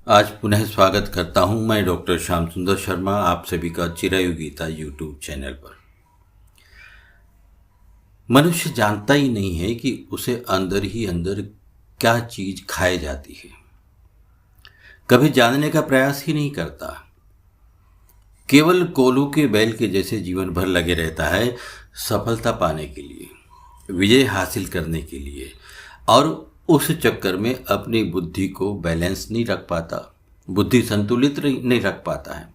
आज पुनः स्वागत करता हूं मैं डॉक्टर श्याम सुंदर शर्मा आप सभी का चिरायु गीता यूट्यूब चैनल पर। मनुष्य जानता ही नहीं है कि उसे अंदर ही अंदर क्या चीज खाई जाती है, कभी जानने का प्रयास ही नहीं करता। केवल कोल्हू के बैल के जैसे जीवन भर लगे रहता है सफलता पाने के लिए, विजय हासिल करने के लिए, और उस चक्कर में अपनी बुद्धि को बैलेंस नहीं रख पाता, बुद्धि संतुलित नहीं रख पाता है।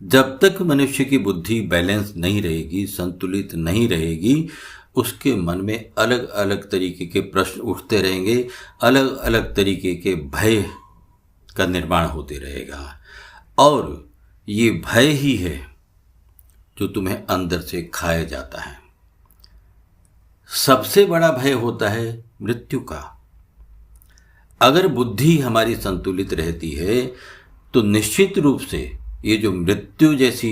जब तक मनुष्य की बुद्धि बैलेंस नहीं रहेगी, संतुलित नहीं रहेगी, उसके मन में अलग अलग तरीके के प्रश्न उठते रहेंगे, अलग अलग तरीके के भय का निर्माण होते रहेगा। और ये भय ही है जो तुम्हें अंदर से खाया जाता है। सबसे बड़ा भय होता है मृत्यु का। अगर बुद्धि हमारी संतुलित रहती है तो निश्चित रूप से ये जो मृत्यु जैसी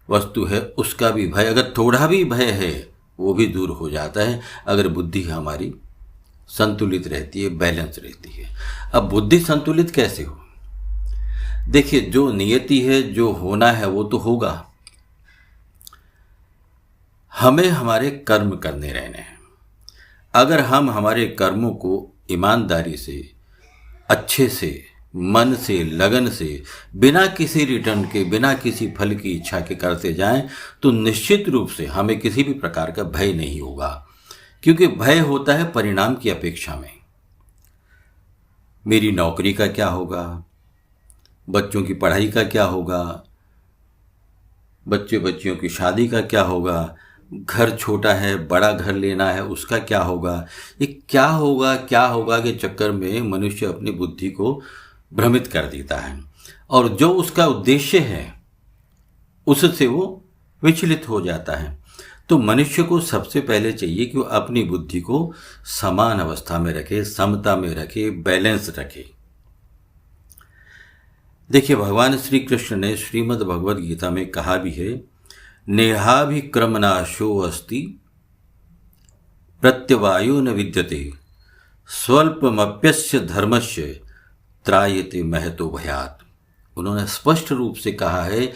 वस्तु है उसका भी भय, अगर थोड़ा भी भय है वो भी दूर हो जाता है, अगर बुद्धि हमारी संतुलित रहती है, बैलेंस रहती है। अब बुद्धि संतुलित कैसे हो? देखिए, जो नियति है, जो होना है वो तो होगा। हमें हमारे कर्म करने रहने हैं। अगर हम हमारे कर्मों को ईमानदारी से, अच्छे से, मन से, लगन से, बिना किसी रिटर्न के, बिना किसी फल की इच्छा के करते जाएं तो निश्चित रूप से हमें किसी भी प्रकार का भय नहीं होगा। क्योंकि भय होता है परिणाम की अपेक्षा में। मेरी नौकरी का क्या होगा, बच्चों की पढ़ाई का क्या होगा, बच्चे बच्चियों की शादी का क्या होगा, घर छोटा है बड़ा घर लेना है उसका क्या होगा। ये क्या होगा के चक्कर में मनुष्य अपनी बुद्धि को भ्रमित कर देता है, और जो उसका उद्देश्य है उससे वो विचलित हो जाता है। तो मनुष्य को सबसे पहले चाहिए कि वो अपनी बुद्धि को समान अवस्था में रखे, समता में रखे, बैलेंस रखे। देखिए, भगवान श्री कृष्ण ने श्रीमद् भगवद गीता में कहा भी है, नेहाभिक्रमनाशो अस्ति प्रत्यवायो न विद्यते स्वल्पमप्यस्य धर्मस्य त्रायते महतो भयात्। उन्होंने स्पष्ट रूप से कहा है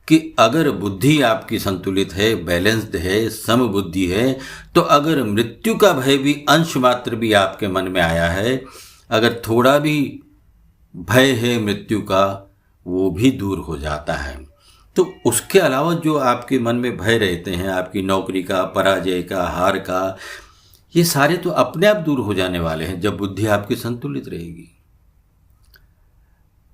कि अगर बुद्धि आपकी संतुलित है, बैलेंस्ड है, सम बुद्धि है, तो अगर मृत्यु का भय भी अंश मात्र भी आपके मन में आया है, अगर थोड़ा भी भय है मृत्यु का, वो भी दूर हो जाता है। तो उसके अलावा जो आपके मन में भय रहते हैं, आपकी नौकरी का, पराजय का, हार का, ये सारे तो अपने आप दूर हो जाने वाले हैं जब बुद्धि आपकी संतुलित रहेगी।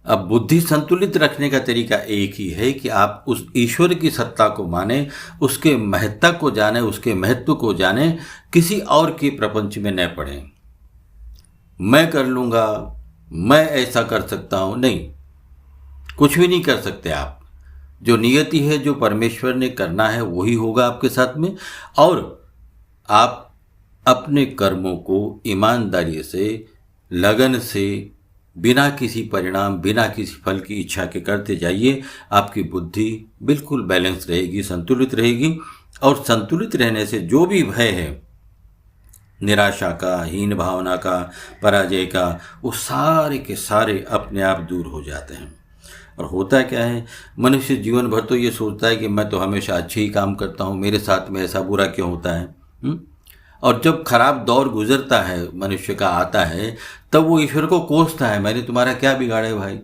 अब बुद्धि संतुलित रखने का तरीका एक ही है कि आप उस ईश्वर की सत्ता को माने, उसके महत्ता को जाने, उसके महत्व को जाने, किसी और के प्रपंच में न पड़े। मैं कर लूँगा, मैं ऐसा कर सकता हूँ, नहीं, कुछ भी नहीं कर सकते आप। जो नियति है, जो परमेश्वर ने करना है वही होगा आपके साथ में। और आप अपने कर्मों को ईमानदारी से, लगन से, बिना किसी परिणाम, बिना किसी फल की इच्छा के करते जाइए। आपकी बुद्धि बिल्कुल बैलेंस रहेगी, संतुलित रहेगी। और संतुलित रहने से जो भी भय है, निराशा का, हीन भावना का, पराजय का, वो सारे के सारे अपने आप दूर हो जाते हैं। और होता क्या है, मनुष्य जीवन भर तो ये सोचता है कि मैं तो हमेशा अच्छे ही काम करता हूँ, मेरे साथ में ऐसा बुरा क्यों होता है। और जब खराब दौर गुजरता है, मनुष्य का आता है, तब वो ईश्वर को कोसता है, मैंने तुम्हारा क्या बिगाड़ा है भाई,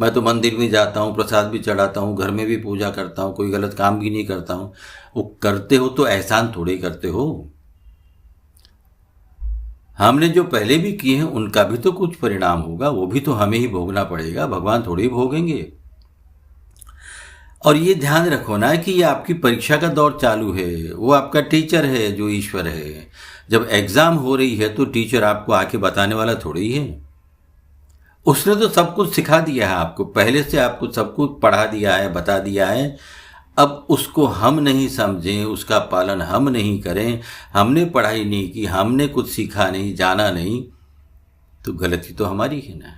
मैं तो मंदिर में जाता हूँ, प्रसाद भी चढ़ाता हूँ, घर में भी पूजा करता हूँ, कोई गलत काम भी नहीं करता हूँ। वो करते हो तो एहसान थोड़े करते हो, हमने जो पहले भी किए हैं उनका भी तो कुछ परिणाम होगा, वो भी तो हमें ही भोगना पड़ेगा, भगवान थोड़े ही भोगेंगे। और ये ध्यान रखो ना कि ये आपकी परीक्षा का दौर चालू है, वो आपका टीचर है जो ईश्वर है। जब एग्जाम हो रही है तो टीचर आपको आके बताने वाला थोड़ी ही है, उसने तो सब कुछ सिखा दिया है आपको, पहले से आपको सब कुछ पढ़ा दिया है, बता दिया है। अब उसको हम नहीं समझें, उसका पालन हम नहीं करें, हमने पढ़ाई नहीं की, हमने कुछ सीखा नहीं, जाना नहीं, तो गलती तो हमारी है ना।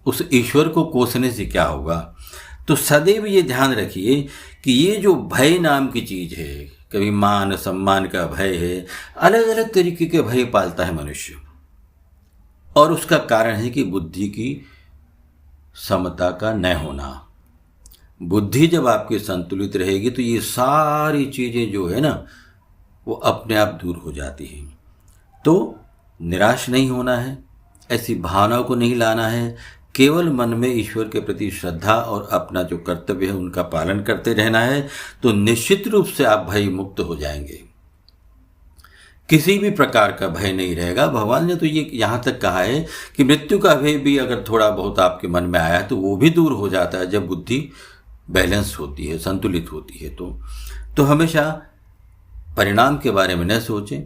उस ईश्वर को कोसने से क्या होगा। तो सदैव ये ध्यान रखिए कि ये जो भय नाम की चीज है, कभी मान सम्मान का भय है, अलग अलग तरीके के भय पालता है मनुष्य। और उसका कारण है कि बुद्धि की समता का न होना। बुद्धि जब आपकी संतुलित रहेगी तो ये सारी चीज़ें जो है ना वो अपने आप दूर हो जाती हैं। तो निराश नहीं होना है, ऐसी भावनाओं को नहीं लाना है, केवल मन में ईश्वर के प्रति श्रद्धा और अपना जो कर्तव्य है उनका पालन करते रहना है। तो निश्चित रूप से आप भय मुक्त हो जाएंगे, किसी भी प्रकार का भय नहीं रहेगा। भगवान ने तो ये यहाँ तक कहा है कि मृत्यु का भय भी अगर थोड़ा बहुत आपके मन में आया तो वो भी दूर हो जाता है जब बुद्धि बैलेंस होती है, संतुलित होती है। तो हमेशा परिणाम के बारे में न सोचें,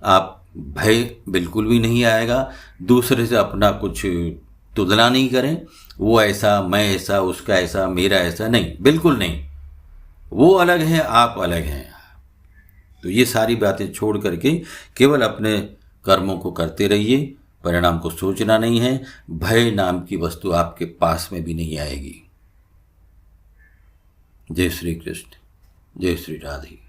आप भय बिल्कुल भी नहीं आएगा। दूसरे से अपना कुछ तुलना नहीं करें, वो ऐसा, मैं ऐसा, उसका ऐसा, मेरा ऐसा, नहीं, बिल्कुल नहीं। वो अलग है, आप अलग हैं। तो ये सारी बातें छोड़ करके केवल अपने कर्मों को करते रहिए, परिणाम को सोचना नहीं है। भय नाम की वस्तु आपके पास में भी नहीं आएगी। जय श्री कृष्ण, जय श्री राधे।